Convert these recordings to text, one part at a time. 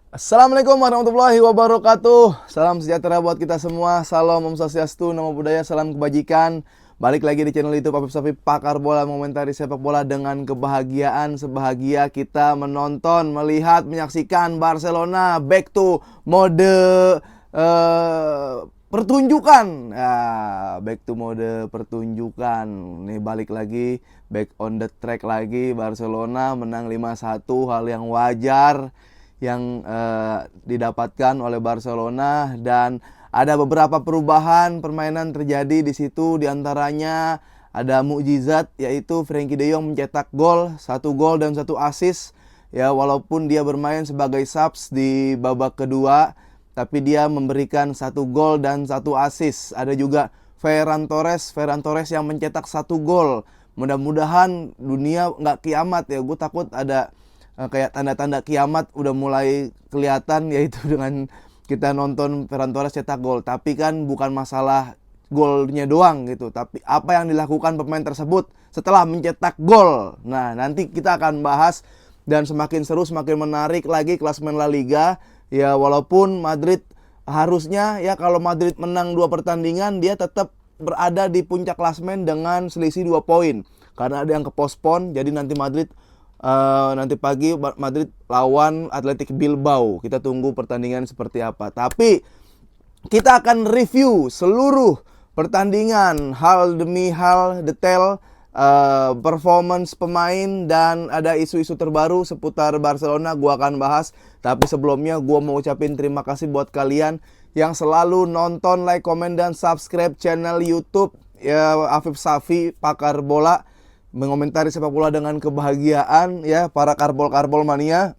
Assalamualaikum warahmatullahi wabarakatuh. Salam sejahtera buat kita semua. Salam Om Swastiastu, Namo Buddhaya, salam kebajikan. Balik lagi di channel YouTube Afif Safif, pakar bola mengomentari sepak bola dengan kebahagiaan. Sebahagia kita menonton, melihat, menyaksikan Barcelona back to mode pertunjukan. Back to mode pertunjukan. Nih balik lagi, back on the track lagi. Barcelona menang 5-1, hal yang wajar yang didapatkan oleh Barcelona, dan ada beberapa perubahan permainan terjadi di situ. Diantaranya ada mukjizat, yaitu Frenkie de Jong mencetak gol, 1 gol dan 1 assist. Ya, walaupun dia bermain sebagai subs di babak kedua, tapi dia memberikan 1 gol dan 1 assist. Ada juga Ferran Torres yang mencetak 1 gol. Mudah-mudahan dunia nggak kiamat ya. Gue takut ada kayak tanda-tanda kiamat udah mulai kelihatan, yaitu dengan kita nonton Ferran Torres cetak gol. Tapi kan bukan masalah golnya doang gitu, tapi apa yang dilakukan pemain tersebut setelah mencetak gol. Nah, nanti kita akan bahas, dan semakin seru, semakin menarik lagi klasemen La Liga. Ya, walaupun Madrid harusnya, ya kalau Madrid menang 2 pertandingan, dia tetap berada di puncak klasemen dengan selisih 2 poin. Karena ada yang kepospon, jadi nanti nanti pagi Madrid lawan Athletic Bilbao. Kita tunggu pertandingan seperti apa. Tapi kita akan review seluruh pertandingan, hal demi hal, detail performance pemain, dan ada isu-isu terbaru seputar Barcelona gua akan bahas. Tapi sebelumnya gua mau ucapin terima kasih buat kalian yang selalu nonton, like, komen, dan subscribe channel YouTube ya Afif Safi, pakar bola mengomentari sepak bola dengan kebahagiaan. Ya, para karbol mania,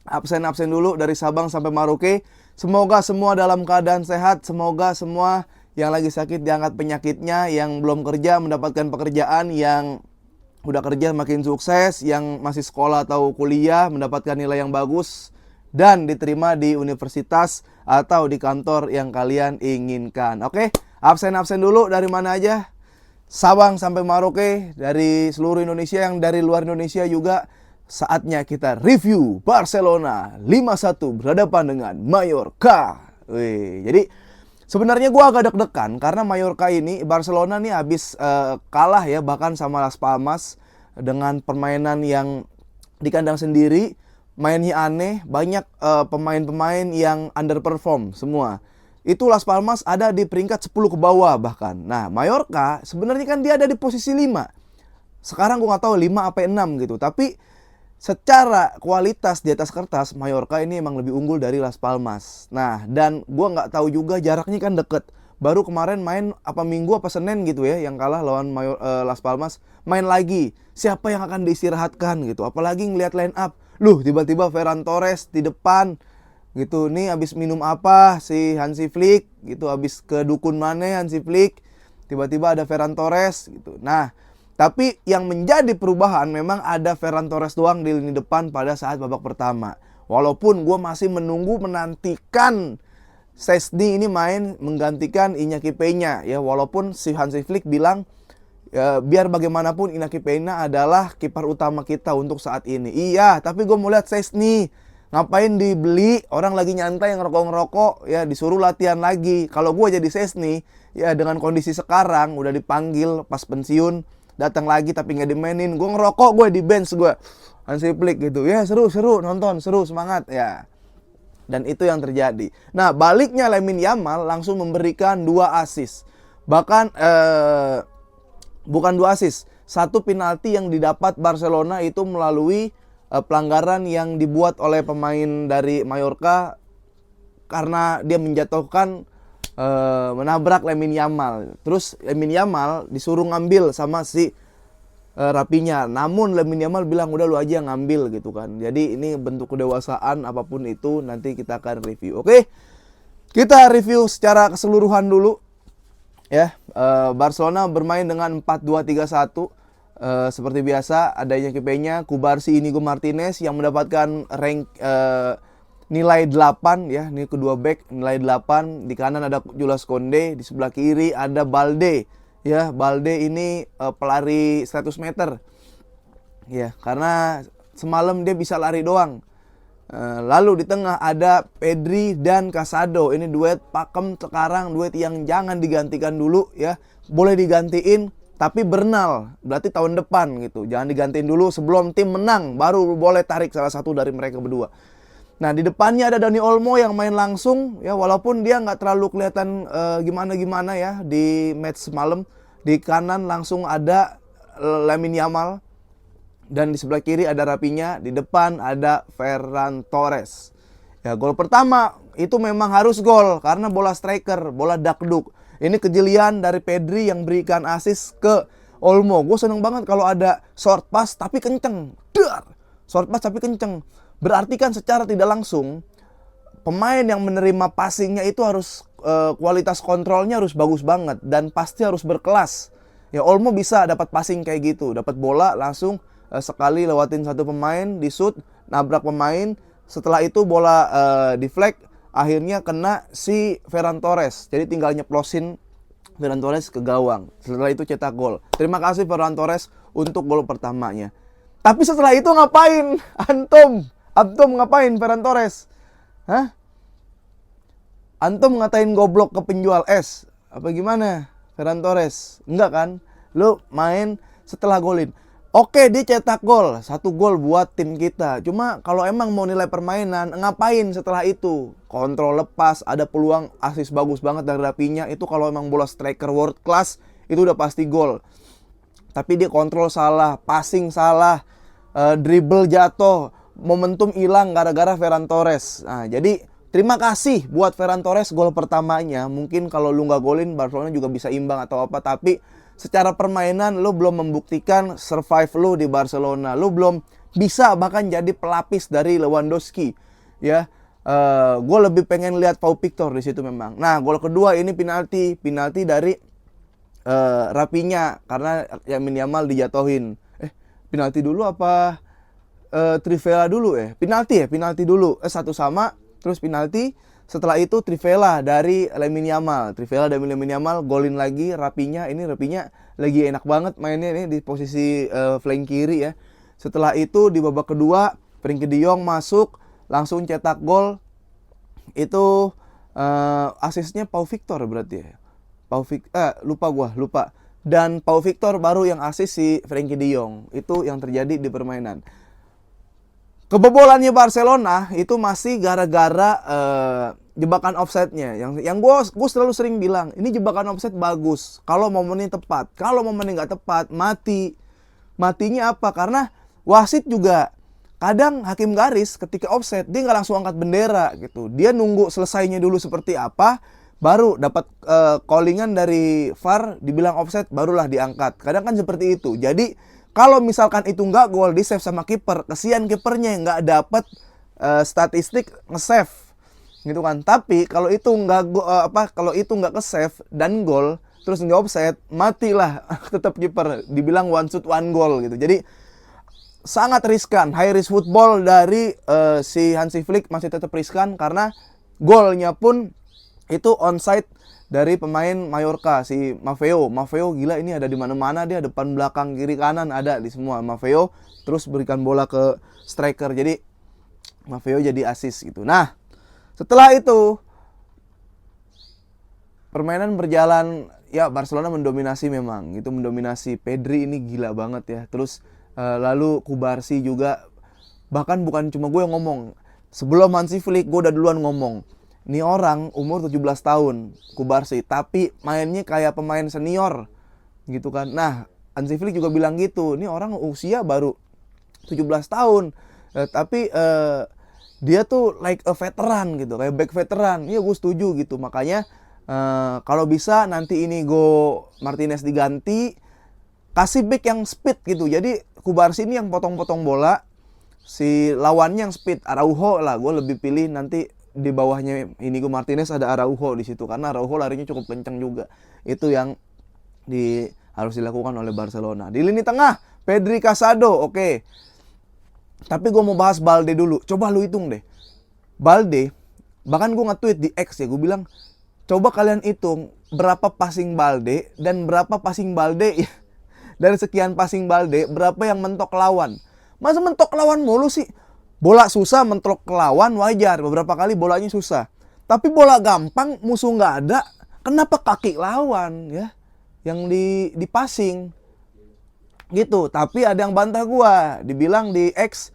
absen dulu dari Sabang sampai Maroke. Semoga semua dalam keadaan sehat. Semoga semua yang lagi sakit diangkat penyakitnya, yang belum kerja mendapatkan pekerjaan, yang udah kerja makin sukses, yang masih sekolah atau kuliah mendapatkan nilai yang bagus dan diterima di universitas atau di kantor yang kalian inginkan. Oke, absen dulu dari mana aja? Sabang sampai Maroke, dari seluruh Indonesia, yang dari luar Indonesia juga. Saatnya kita review Barcelona 5-1 berhadapan dengan Mallorca. Jadi sebenarnya gue agak deg-degan karena Mallorca ini, Barcelona nih habis kalah ya, bahkan sama Las Palmas, dengan permainan yang di kandang sendiri. Mainnya aneh, banyak pemain-pemain yang underperform semua. Itu Las Palmas ada di peringkat 10 ke bawah bahkan. Nah, Mallorca sebenarnya kan dia ada di posisi 5. Sekarang gue gak tahu 5 apa 6 gitu. Tapi secara kualitas di atas kertas, Mallorca ini emang lebih unggul dari Las Palmas. Nah, dan gue gak tahu juga, jaraknya kan deket. Baru kemarin main apa Minggu apa Senin gitu ya, yang kalah lawan Las Palmas. Main lagi, siapa yang akan diistirahatkan gitu. Apalagi ngelihat line up, tiba-tiba Ferran Torres di depan gitu. Nih habis minum apa si Hansi Flick gitu, habis ke dukun mana Hansi Flick, tiba-tiba ada Ferran Torres gitu. Nah, tapi yang menjadi perubahan memang ada Ferran Torres doang di lini depan pada saat babak pertama. Walaupun gue masih menantikan Szczęsny ini main menggantikan Iñaki Peña ya, walaupun si Hansi Flick bilang ya, biar bagaimanapun Iñaki Peña adalah kiper utama kita untuk saat ini. Iya, tapi gue mau lihat Szczęsny. Ngapain dibeli, orang lagi nyantai ngerokok-ngerokok ya, disuruh latihan lagi. Kalau gue jadi Szczęsny ya, dengan kondisi sekarang udah dipanggil pas pensiun, datang lagi tapi nggak dimainin, gue ngerokok, gue di bench, gue Hansi Flick gitu ya, seru nonton, seru, semangat ya. Dan itu yang terjadi. Nah, baliknya Lamine Yamal langsung memberikan 2 assist. Bahkan bukan 2 assist, 1 penalti yang didapat Barcelona itu melalui pelanggaran yang dibuat oleh pemain dari Mallorca karena dia menjatuhkan menabrak Lamine Yamal. Terus Lamine Yamal disuruh ngambil sama si Rapinya. Namun Lamine Yamal bilang udah lu aja ngambil gitu kan. Jadi ini bentuk kedewasaan, apapun itu nanti kita akan review. Oke. Kita review secara keseluruhan dulu. Ya, Barcelona bermain dengan 4-2-3-1. Seperti biasa, adanya Kipenya, Kubarsi, Inigo Martinez yang mendapatkan rank nilai 8 ya. Ini kedua back nilai 8. Di kanan ada Jules Koundé, di sebelah kiri ada Balde. Ya, Balde ini pelari 100 meter. Ya, karena semalam dia bisa lari doang. Lalu di tengah ada Pedri dan Casado. Ini duet pakem sekarang, duet yang jangan digantikan dulu ya. Boleh digantiin tapi Bernal, berarti tahun depan gitu. Jangan digantiin dulu sebelum tim menang, baru boleh tarik salah satu dari mereka berdua. Nah di depannya ada Dani Olmo yang main langsung ya, walaupun dia nggak terlalu kelihatan gimana-gimana ya di match semalam. Di kanan langsung ada Lamine Yamal. Dan di sebelah kiri ada Rapinya, di depan ada Ferran Torres. Ya, gol pertama itu memang harus gol karena bola striker, bola dakduk. Ini kejelian dari Pedri yang berikan assist ke Olmo. Gue seneng banget kalau ada short pass tapi kenceng. Dar! Short pass tapi kenceng. Berarti kan secara tidak langsung pemain yang menerima passingnya itu harus kualitas kontrolnya harus bagus banget dan pasti harus berkelas. Ya Olmo bisa dapat passing kayak gitu, dapat bola langsung sekali lewatin satu pemain, di shoot, nabrak pemain. Setelah itu bola deflect, akhirnya kena si Ferran Torres. Jadi tinggal nyeplosin Ferran Torres ke gawang. Setelah itu cetak gol. Terima kasih Ferran Torres untuk gol pertamanya. Tapi setelah itu ngapain? Antum ngapain Ferran Torres? Hah? Antum ngatain goblok ke penjual es? Apa gimana? Ferran Torres? Enggak kan? Lu main setelah golin. Oke, dia cetak gol, 1 gol buat tim kita. Cuma kalau emang mau nilai permainan, ngapain setelah itu? Kontrol lepas, ada peluang assist bagus banget dari Rapinya. Itu kalau emang bola striker world class, itu udah pasti gol. Tapi dia kontrol salah, passing salah, dribble jatuh, momentum hilang gara-gara Ferran Torres. Nah, jadi terima kasih buat Ferran Torres gol pertamanya. Mungkin kalau lu nggak golin, Barcelona juga bisa imbang atau apa. Tapi secara permainan lu belum membuktikan survive lu di Barcelona. Lu belum bisa bahkan jadi pelapis dari Lewandowski. Ya, gue lebih pengen lihat Pau Victor di situ memang. Nah, gol kedua ini penalti dari Rapinya karena Lamine Yamal dijatuhin. Penalti dulu apa Trivela dulu penalti dulu. 1-1 terus penalti. Setelah itu Trivela dari Lamine Yamal. Trivela dari Lamine Yamal golin lagi Rapinya. Ini Rapinya lagi enak banget mainnya ini di posisi flank kiri ya. Setelah itu di babak kedua Frenkie de Jong masuk langsung cetak gol. Itu asisnya Pau Victor berarti ya. Lupa. Dan Pau Victor baru yang asis si Frenkie de Jong. Itu yang terjadi di permainan. Kebobolannya Barcelona itu masih gara-gara jebakan offside-nya. Yang gue selalu sering bilang, ini jebakan offside bagus kalau momennya tepat. Kalau momennya nggak tepat, mati. Matinya apa? Karena wasit juga kadang hakim garis ketika offside dia nggak langsung angkat bendera gitu. Dia nunggu selesainya dulu seperti apa, baru dapat callingan dari VAR dibilang offside, barulah diangkat. Kadang kan seperti itu. Jadi kalau misalkan itu nggak gol, di save sama kiper, kesian kipernya yang nggak dapat statistik nge-save, gitu kan. Tapi kalau itu nggak ke-save dan gol, terus nggak offside, matilah tetap kiper. Dibilang one shoot one goal gitu. Jadi sangat riskan, high risk football dari si Hansi Flick masih tetap riskan karena golnya pun itu onside dari pemain Mallorca si Maffeo gila ini ada di mana-mana dia, depan belakang kiri kanan ada di semua Maffeo, terus berikan bola ke striker jadi Maffeo jadi assist gitu. Nah setelah itu permainan berjalan ya, Barcelona mendominasi memang, itu mendominasi. Pedri ini gila banget ya. Terus lalu Kubarsi juga, bahkan bukan cuma gue yang ngomong, sebelum Hansi Flick gue udah duluan ngomong, ini orang umur 17 tahun, Kubarsi, tapi mainnya kayak pemain senior gitu kan. Nah, Hansi Flick juga bilang gitu, ini orang usia baru 17 tahun, tapi dia tuh like a veteran gitu, kayak back veteran. Iya gue setuju gitu, makanya kalau bisa nanti ini Martinez diganti, kasih back yang speed gitu. Jadi Kubarsi ini yang potong-potong bola, si lawannya yang speed. Araujo lah, gue lebih pilih nanti di bawahnya Inigo Martinez ada Araujo di situ karena Araujo larinya cukup kencang juga. Itu yang harus dilakukan oleh Barcelona. Di lini tengah Pedri, Casado, oke. Tapi gue mau bahas Balde dulu. Coba lu hitung deh. Balde, bahkan gue nge-tweet di X ya, gue bilang coba kalian hitung berapa passing Balde dan berapa passing Balde ya. Dari sekian passing Balde, berapa yang mentok lawan? Masa mentok lawan mulu sih? Bola susah mentrok ke lawan wajar, beberapa kali bolanya susah. Tapi bola gampang, musuh nggak ada, kenapa kaki lawan ya yang di passing gitu. Tapi ada yang bantah gua, dibilang di X,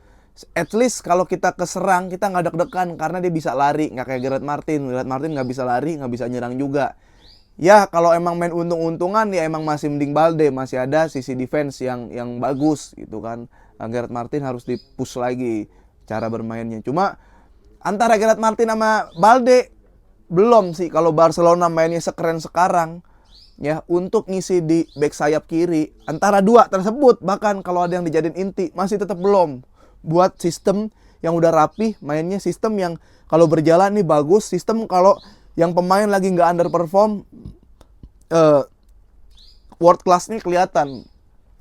at least kalau kita keserang kita nggak deg-degan karena dia bisa lari, nggak kayak Gerard Martin. Gerard Martin nggak bisa lari, nggak bisa nyerang juga. Ya kalau emang main untung-untungan ya emang masih mending Balde, masih ada sisi defense yang bagus gitu kan. Gerard Martin harus di-push lagi cara bermainnya. Cuma antara Gerard Martin sama Balde belum sih kalau Barcelona mainnya sekeren sekarang ya untuk ngisi di back sayap kiri. Antara dua tersebut bahkan kalau ada yang dijadiin inti masih tetap belum buat sistem yang udah rapi, mainnya sistem yang kalau berjalan nih bagus, sistem kalau yang pemain lagi nggak underperform, world class-nya kelihatan.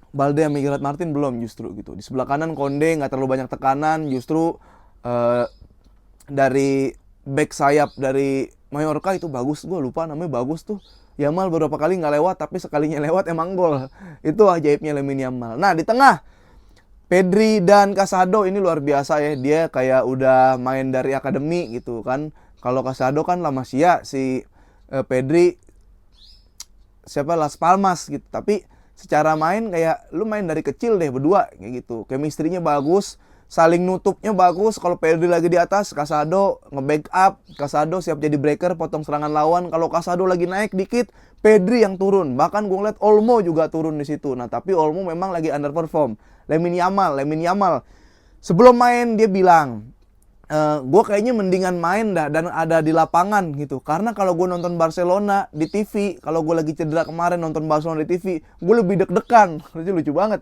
Balde sama Gerard Martin belum justru gitu. Di sebelah kanan Konde nggak terlalu banyak tekanan, justru dari back sayap dari Mallorca itu bagus, gue lupa namanya, bagus tuh. Yamal beberapa kali nggak lewat, tapi sekalinya lewat emang gol. Itu ajaibnya Lamine Yamal. Nah di tengah Pedri dan Casado ini luar biasa ya. Dia kayak udah main dari akademi gitu kan. Kalau Casado kan La Masia, si Pedri siapa Las Palmas gitu. Tapi secara main kayak lu main dari kecil deh berdua kayak gitu. Chemistry-nya bagus, saling nutupnya bagus. Kalau Pedri lagi di atas, Casado nge-backup, Casado siap jadi breaker, potong serangan lawan. Kalau Casado lagi naik dikit, Pedri yang turun. Bahkan gue ngeliat Olmo juga turun di situ. Nah, tapi Olmo memang lagi underperform. Lamine Yamal. Sebelum main dia bilang, gue kayaknya mendingan main dah dan ada di lapangan gitu. Karena kalau gue nonton Barcelona di TV, kalau gue lagi cedera kemarin nonton Barcelona di TV, gue lebih deg-degan. Lucu banget.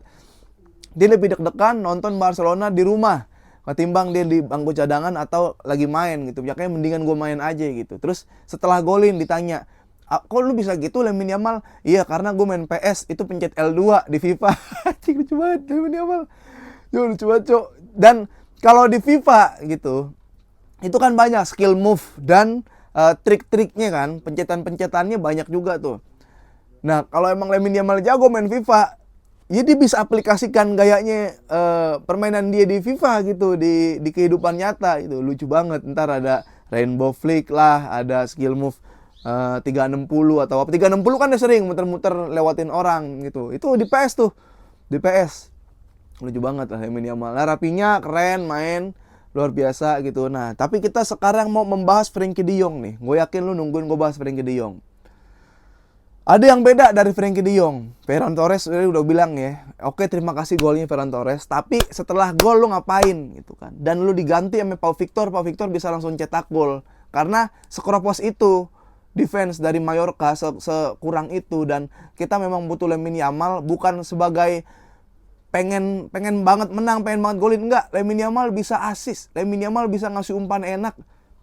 Dia lebih deg-degan nonton Barcelona di rumah ketimbang dia di bangku cadangan atau lagi main gitu. Ya kayak mendingan gue main aja gitu. Terus setelah golin ditanya, kok lu bisa gitu Lamine Yamal? Iya karena gue main PS itu pencet L2 di FIFA. Lucu banget Lamine Yamal. Lucu banget cok. Dan kalau di FIFA gitu, itu kan banyak skill move dan trik-triknya kan, pencetan-pencetannya banyak juga tuh. Nah, kalau emang Lamine Yamal jago main FIFA, ya dia bisa aplikasikan gayanya permainan dia di FIFA gitu, di kehidupan nyata itu. Lucu banget. Ntar ada rainbow flick lah, ada skill move 360 atau apa. 360 kan dia sering muter-muter lewatin orang gitu. Itu di PS tuh. Di PS. Lucu banget lah Lamine Yamal. Nah, rapinya keren, main luar biasa gitu. Nah, tapi kita sekarang mau membahas Frenkie de Jong nih. Gue yakin lu nungguin gue bahas Frenkie de Jong. Ada yang beda dari Frenkie de Jong. Ferran Torres udah bilang ya, oke terima kasih golnya Ferran Torres, tapi setelah gol lu ngapain gitu kan. Dan lu diganti sama Pau Victor bisa langsung cetak gol. Karena sekeropos itu defense dari Mallorca sekurang itu. Dan kita memang butuh Lamine Yamal bukan sebagai pengen banget menang, pengen banget golin, enggak. Lamine Yamal bisa assist, Lamine Yamal bisa ngasih umpan enak,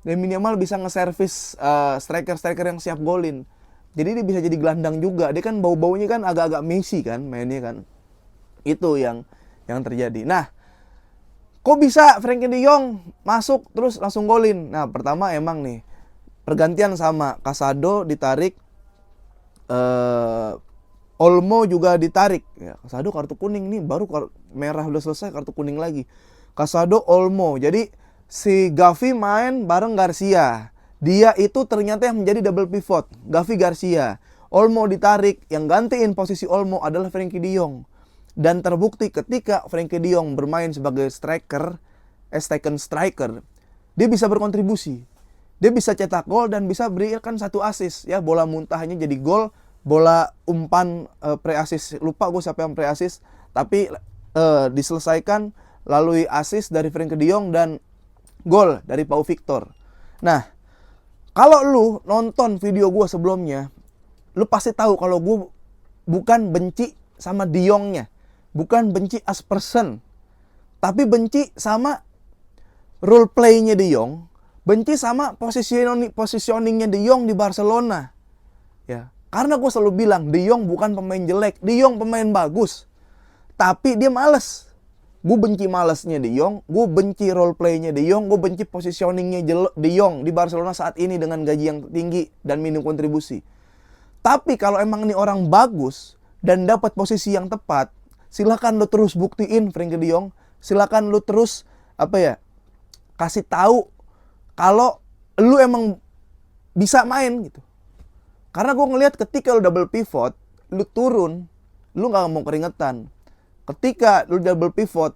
Lamine Yamal bisa nge-service striker yang siap golin. Jadi dia bisa jadi gelandang juga. Dia kan bau-baunya kan agak-agak Messi kan mainnya kan. Itu yang terjadi. Nah, kok bisa Frenkie de Jong masuk terus langsung golin? Nah, pertama emang nih pergantian sama Casado ditarik, Olmo juga ditarik. Ya, Casado kartu kuning nih, baru merah udah selesai kartu kuning lagi. Casado, Olmo. Jadi si Gavi main bareng Garcia. Dia itu ternyata yang menjadi double pivot, Gavi Garcia. Olmo ditarik, yang gantiin posisi Olmo adalah Frenkie de Jong. Dan terbukti ketika Frenkie de Jong bermain sebagai striker, second striker, dia bisa berkontribusi. Dia bisa cetak gol dan bisa berikan satu assist. Ya, bola muntahnya jadi gol. Bola umpan pre-assist, lupa gue siapa yang pre-assist, tapi diselesaikan lalui assist dari Frenkie de Jong dan gol dari Pau Victor. Nah, kalau lu nonton video gue sebelumnya, lu pasti tahu kalau gue bukan benci sama de Jongnya, bukan benci as person, tapi benci sama role play-nya de Jong, benci sama positioning-nya de Jong di Barcelona. Ya. Karena gue selalu bilang, de Jong bukan pemain jelek. De Jong pemain bagus. Tapi dia males. Gue benci malesnya de Jong. Gue benci role play-nya de Jong. Gue benci positioning-nya de Jong di Barcelona saat ini dengan gaji yang tinggi dan minim kontribusi. Tapi kalau emang ini orang bagus dan dapat posisi yang tepat, silakan lu terus buktiin Frenkie de Jong. Silakan lu terus kasih tahu kalau lu emang bisa main gitu. Karena gue ngelihat ketika lu double pivot, lu turun, lu nggak mau keringetan. Ketika lu double pivot,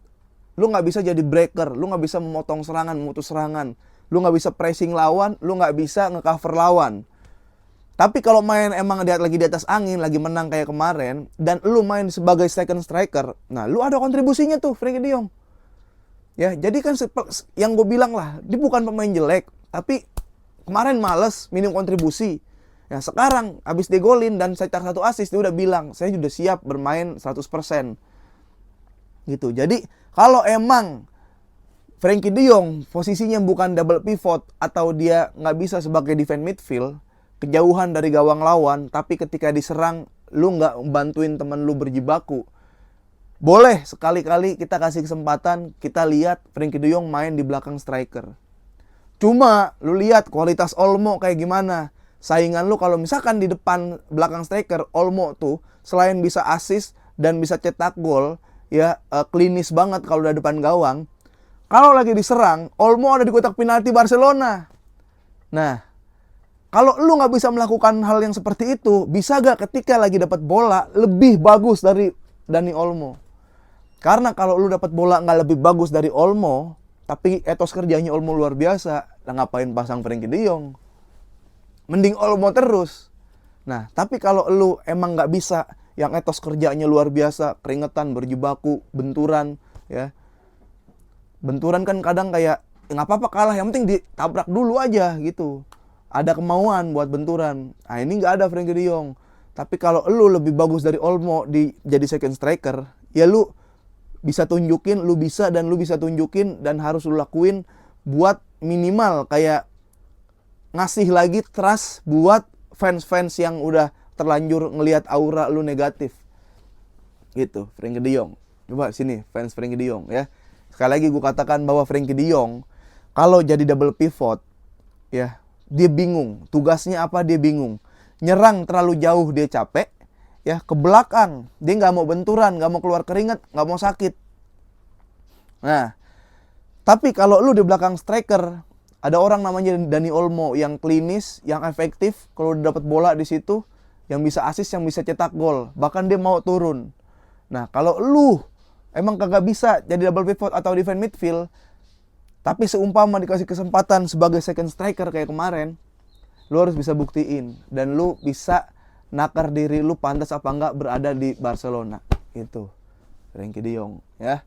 lu nggak bisa jadi breaker, lu nggak bisa memotong serangan, memutus serangan, lu nggak bisa pressing lawan, lu nggak bisa ngecover lawan. Tapi kalau main emang dia lagi di atas angin, lagi menang kayak kemarin, dan lu main sebagai second striker, nah lu ada kontribusinya tuh, Frenkie de Jong. Ya, jadi kan yang gue bilang lah, dia bukan pemain jelek, tapi kemarin males, minim kontribusi. Ya, sekarang habis digolin dan cetak 1 assist, dia udah bilang, saya sudah siap bermain 100%. Gitu. Jadi, kalau emang Frenkie de Jong posisinya bukan double pivot atau dia nggak bisa sebagai defense midfield, kejauhan dari gawang lawan, tapi ketika diserang lu nggak bantuin temen lu berjibaku, boleh sekali-kali kita kasih kesempatan, kita lihat Frenkie de Jong main di belakang striker. Cuma lu lihat kualitas Olmo kayak gimana. Saingan lu kalau misalkan di depan belakang striker, Olmo tuh selain bisa assist dan bisa cetak gol, ya klinis banget kalau udah depan gawang. Kalau lagi diserang, Olmo ada di kotak penalti Barcelona. Nah, kalau lu nggak bisa melakukan hal yang seperti itu, bisa gak ketika lagi dapat bola lebih bagus dari Dani Olmo? Karena kalau lu dapat bola nggak lebih bagus dari Olmo, tapi etos kerjanya Olmo luar biasa, lah ngapain pasang Frenkie de Jong? Mending Olmo terus. Nah, tapi kalau lu emang nggak bisa, yang etos kerjanya luar biasa, keringetan, berjibaku, benturan, ya. Benturan kan kadang kayak, nggak apa-apa kalah, yang penting ditabrak dulu aja gitu. Ada kemauan buat benturan. Nah, ini nggak ada Frenkie de Jong. Tapi kalau lu lebih bagus dari Olmo jadi second striker, ya lu bisa tunjukin, lu bisa tunjukin dan harus lu lakuin buat minimal kayak ngasih lagi trust buat fans-fans yang udah terlanjur ngelihat aura lu negatif. Gitu, Frenkie de Jong. Coba sini fans Frenkie de Jong ya. Sekali lagi gue katakan bahwa Frenkie de Jong kalau jadi double pivot, ya dia bingung, tugasnya apa dia bingung. Nyerang terlalu jauh dia capek, ya ke belakang dia nggak mau benturan, nggak mau keluar keringat, nggak mau sakit. Nah, tapi kalau lu di belakang striker, ada orang namanya Dani Olmo yang klinis, yang efektif, kalau dapat bola di situ, yang bisa assist, yang bisa cetak gol, bahkan dia mau turun. Nah, kalau lu emang kagak bisa jadi double pivot atau defense midfield, tapi seumpama dikasih kesempatan sebagai second striker kayak kemarin, lu harus bisa buktiin. Dan lu bisa nakar diri lu pantas apa enggak berada di Barcelona. Itu Frenkie de Jong ya.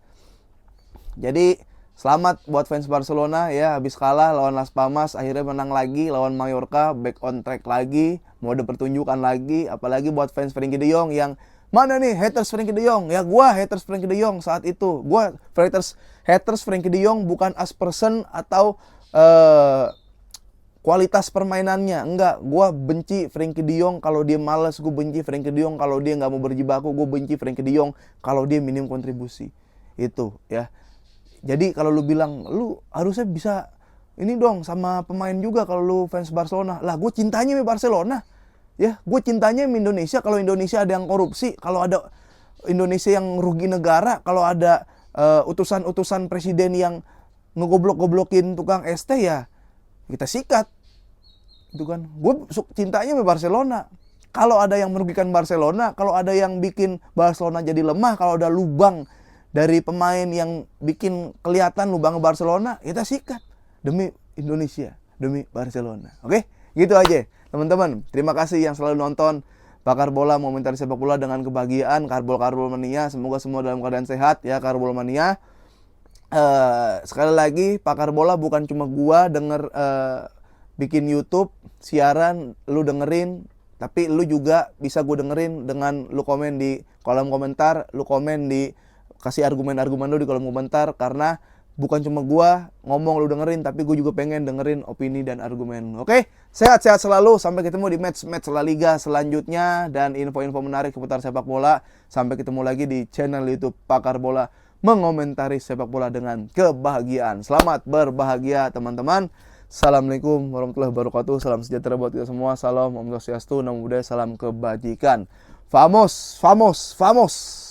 Jadi selamat buat fans Barcelona ya. Habis kalah lawan Las Palmas, akhirnya menang lagi lawan Mallorca, back on track lagi, mode pertunjukan lagi. Apalagi buat fans Frenkie de Jong yang mana nih haters Frenkie de Jong? Ya gua haters Frenkie de Jong saat itu. Gua haters Frenkie de Jong bukan as person atau kualitas permainannya. Enggak, gua benci Frenkie de Jong kalau dia malas, gua benci Frenkie de Jong kalau dia nggak mau berjibaku, gua benci Frenkie de Jong kalau dia minim kontribusi. Itu ya. Jadi kalau lu bilang lu harusnya bisa ini dong sama pemain juga kalau lu fans Barcelona. Lah gue cintanya sama Barcelona. Ya, gue cintanya sama Indonesia. Kalau Indonesia ada yang korupsi, kalau ada Indonesia yang rugi negara, kalau ada utusan-utusan presiden yang ngegoblok-goblokin tukang ST, ya kita sikat. Itu kan. Gue cintanya sama Barcelona. Kalau ada yang merugikan Barcelona, kalau ada yang bikin Barcelona jadi lemah, kalau ada lubang dari pemain yang bikin kelihatan lubang Barcelona, kita sikat demi Indonesia, demi Barcelona. Oke? Gitu aja. Teman-teman, terima kasih yang selalu nonton Pakar Bola Komentari Sepak Bola dengan kebahagiaan, Karbol Mania. Semoga semua dalam keadaan sehat ya, Karbol Mania. Sekali lagi, Pakar Bola bukan cuma gua denger bikin YouTube, siaran, lu dengerin, tapi lu juga bisa gua dengerin dengan lu komen di kolom komentar, lu komen di kasih argumen-argumen lu di kolom komentar, karena bukan cuma gua ngomong lu dengerin, tapi gue juga pengen dengerin opini dan argumen. Oke? Sehat-sehat selalu. Sampai ketemu di match-match La Liga selanjutnya dan info-info menarik seputar sepak bola. Sampai ketemu lagi di channel YouTube Pakar Bola, mengomentari sepak bola dengan kebahagiaan. Selamat berbahagia teman-teman. Assalamualaikum warahmatullahi wabarakatuh. Salam sejahtera buat kita semua. Salam Om Swastiastu, Namo Buddhaya, salam kebajikan. Vamos, vamos, vamos.